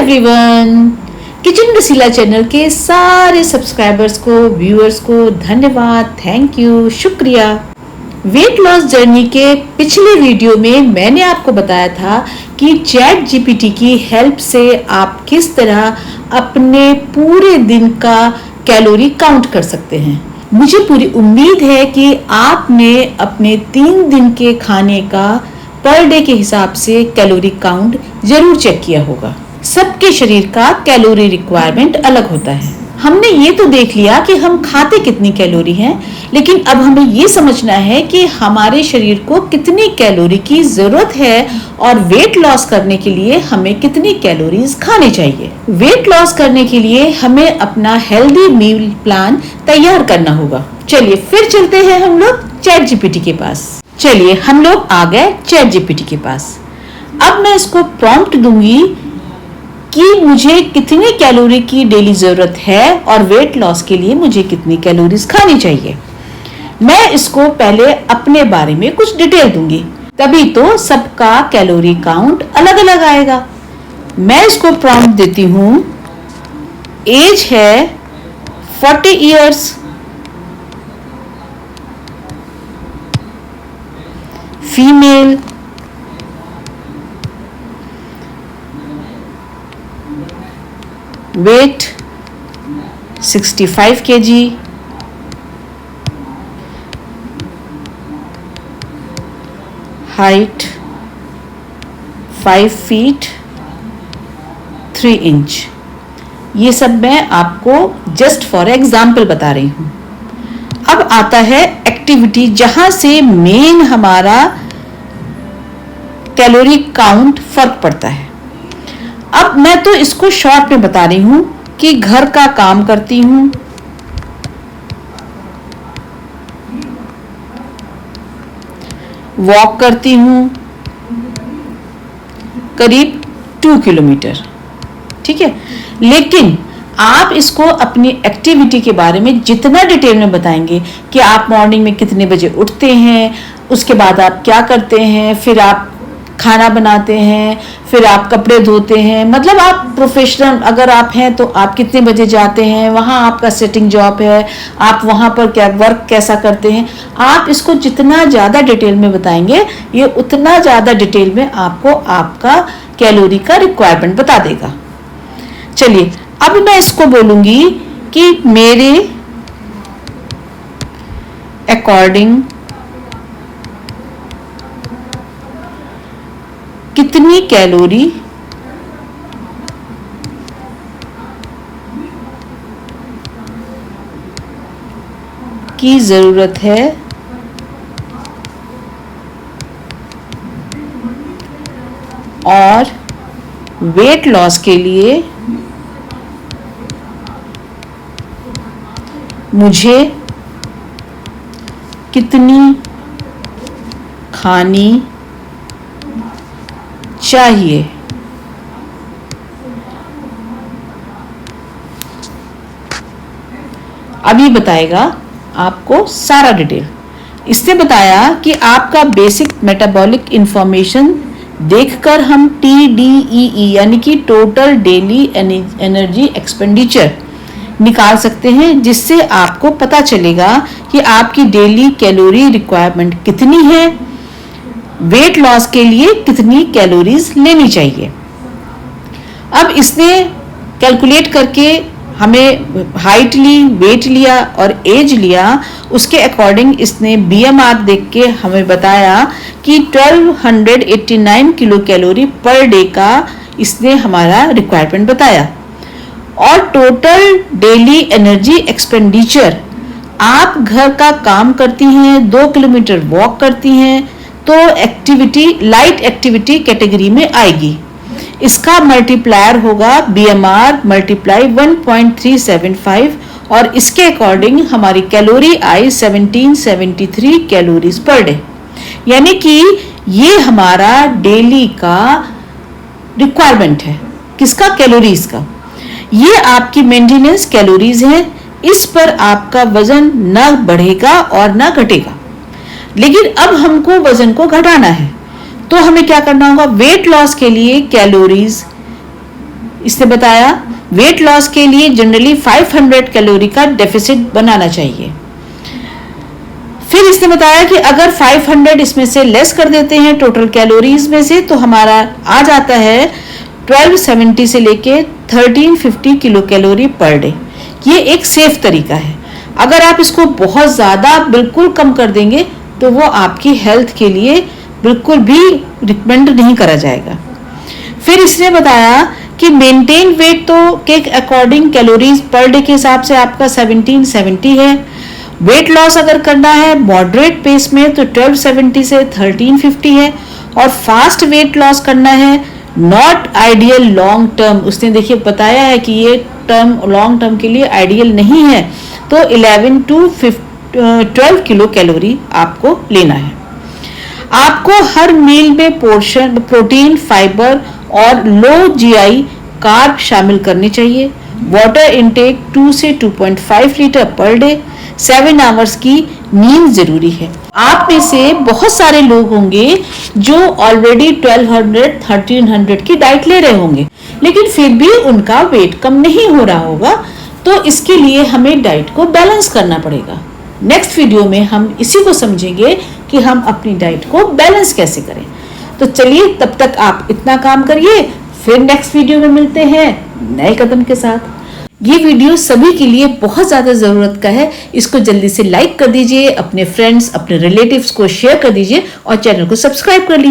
Everyone, kitchen रसीला channel के सारे subscribers को, व्यूअर्स को धन्यवाद, थैंक यू, शुक्रिया। वेट लॉस जर्नी के पिछले वीडियो में मैंने आपको बताया था कि चैट जीपीटी की हेल्प से आप किस तरह अपने पूरे दिन का कैलोरी काउंट कर सकते हैं। मुझे पूरी उम्मीद है कि आपने अपने 3 दिन के खाने का पर डे के हिसाब से कैलोरी काउंट जरूर चेक किया होगा। सबके शरीर का कैलोरी रिक्वायरमेंट अलग होता है। हमने ये तो देख लिया कि हम खाते कितनी कैलोरी हैं, लेकिन अब हमें ये समझना है कि हमारे शरीर को कितनी कैलोरी की जरूरत है और वेट लॉस करने के लिए हमें कितनी कैलोरीज खाने चाहिए। वेट लॉस करने के लिए हमें अपना हेल्दी मील प्लान तैयार करना होगा। चलिए फिर चलते हैं हम लोग चैट जीपीटी के पास। चलिए हम लोग आ गए चैट जीपीटी के पास। अब मैं इसको प्रॉम्प्ट दूंगी कि मुझे कितनी कैलोरी की डेली जरूरत है और वेट लॉस के लिए मुझे कितनी कैलोरीज खानी चाहिए। मैं इसको पहले अपने बारे में कुछ डिटेल दूंगी, तभी तो सबका कैलोरी काउंट अलग अलग आएगा। मैं इसको प्रॉम्प्ट देती हूं, एज है 40 years, female, weight 65 kg, height 5 feet 3 inch. ये सब मैं आपको जस्ट फॉर एग्जाम्पल बता रही हूं। अब आता है एक्टिविटी, जहां से मेन हमारा कैलोरी काउंट फर्क पड़ता है। अब मैं तो इसको शॉर्ट में बता रही हूं कि घर का काम करती हूं, वॉक करती हूं करीब 2 किलोमीटर, ठीक है। लेकिन आप इसको अपनी एक्टिविटी के बारे में जितना डिटेल में बताएंगे कि आप मॉर्निंग में कितने बजे उठते हैं, उसके बाद आप क्या करते हैं, फिर आप खाना बनाते हैं, फिर आप कपड़े धोते हैं, मतलब आप प्रोफेशनल अगर आप हैं तो आप कितने बजे जाते हैं, वहाँ आपका सेटिंग जॉब है, आप वहाँ पर क्या वर्क कैसा करते हैं, आप इसको जितना ज़्यादा डिटेल में बताएंगे ये उतना ज़्यादा डिटेल में आपको आपका कैलोरी का रिक्वायरमेंट बता देगा। चलिए अब मैं इसको बोलूँगी कि मेरे अकॉर्डिंग कितनी कैलोरी की जरूरत है और वेट लॉस के लिए मुझे कितनी खानी चाहिए। अभी बताएगा आपको सारा डिटेल। इसने बताया कि आपका बेसिक मेटाबॉलिक इंफॉर्मेशन देखकर हम TDEE यानी कि टोटल डेली एनर्जी एक्सपेंडिचर निकाल सकते हैं, जिससे आपको पता चलेगा कि आपकी डेली कैलोरी रिक्वायरमेंट कितनी है, वेट लॉस के लिए कितनी कैलोरीज लेनी चाहिए। अब इसने कैलकुलेट करके हमें हाइट ली, वेट लिया और एज लिया, उसके अकॉर्डिंग इसने BMR देख के हमें बताया कि 1289 किलो कैलोरी पर डे का इसने हमारा रिक्वायरमेंट बताया। और टोटल डेली एनर्जी एक्सपेंडिचर, आप घर का काम करती हैं, 2 किलोमीटर वॉक करती हैं, तो एक्टिविटी लाइट एक्टिविटी कैटेगरी में आएगी। इसका मल्टीप्लायर होगा BMR मल्टीप्लाई 1.375 और इसके अकॉर्डिंग हमारी calorie I 1773 calories per day. यानी कि ये हमारा डेली का रिक्वायरमेंट है। किसका? कैलोरीज का। ये आपकी मेंटेनेंस कैलोरीज है। इस पर आपका वजन न बढ़ेगा और न घटेगा। लेकिन अब हमको वजन को घटाना है, तो हमें क्या करना होगा? वेट लॉस के लिए कैलोरीज इसने बताया वेट लॉस के लिए जनरली 500 कैलोरी का डेफिसिट बनाना चाहिए। फिर इसने बताया कि अगर 500 इसमें से लेस कर देते हैं टोटल कैलोरीज में से तो हमारा आ जाता है 1270 से लेके 1350 किलो कैलोरी पर डे। ये एक सेफ तरीका है। अगर आप इसको बहुत ज़्यादा बिल्कुल कम कर देंगे तो वो आपकी हेल्थ के लिए बिल्कुल भी रिकमेंड नहीं करा जाएगा। फिर इसने बताया कि मेंटेन वेट तो के अकॉर्डिंग कैलोरीज पर डे के हिसाब से आपका 1770 है। वेट लॉस अगर करना है मॉडरेट पेस में तो 1270 से 1350 है। और फास्ट वेट लॉस करना है नॉट आइडियल लॉन्ग टर्म, उसने देखिए बताया है कि ये टर्म लॉन्ग टर्म के लिए आइडियल नहीं है, तो 11 टू 12 किलो कैलोरी आपको लेना है। आपको हर मील में पोर्शन प्रोटीन, फाइबर और लो जीआई कार्ब शामिल करने चाहिए। वाटर इनटेक 2 से 2.5 लीटर पर डे। 7 आवर्स की नींद जरूरी है। आप में से बहुत सारे लोग होंगे जो ऑलरेडी 1200-1300 की डाइट ले रहे होंगे, लेकिन फिर भी उनका वेट कम नहीं हो रहा होगा, तो इसके लिए हमें डाइट को बैलेंस करना पड़ेगा। नेक्स्ट वीडियो में हम इसी को समझेंगे कि हम अपनी डाइट को बैलेंस कैसे करें। तो चलिए तब तक आप इतना काम करिए, फिर नेक्स्ट वीडियो में मिलते हैं नए कदम के साथ। ये वीडियो सभी के लिए बहुत ज़्यादा ज़रूरत का है। इसको जल्दी से लाइक कर दीजिए, अपने फ्रेंड्स, अपने रिलेटिव्स को शेयर कर दीजिए और चैनल को सब्सक्राइब कर लीजिए।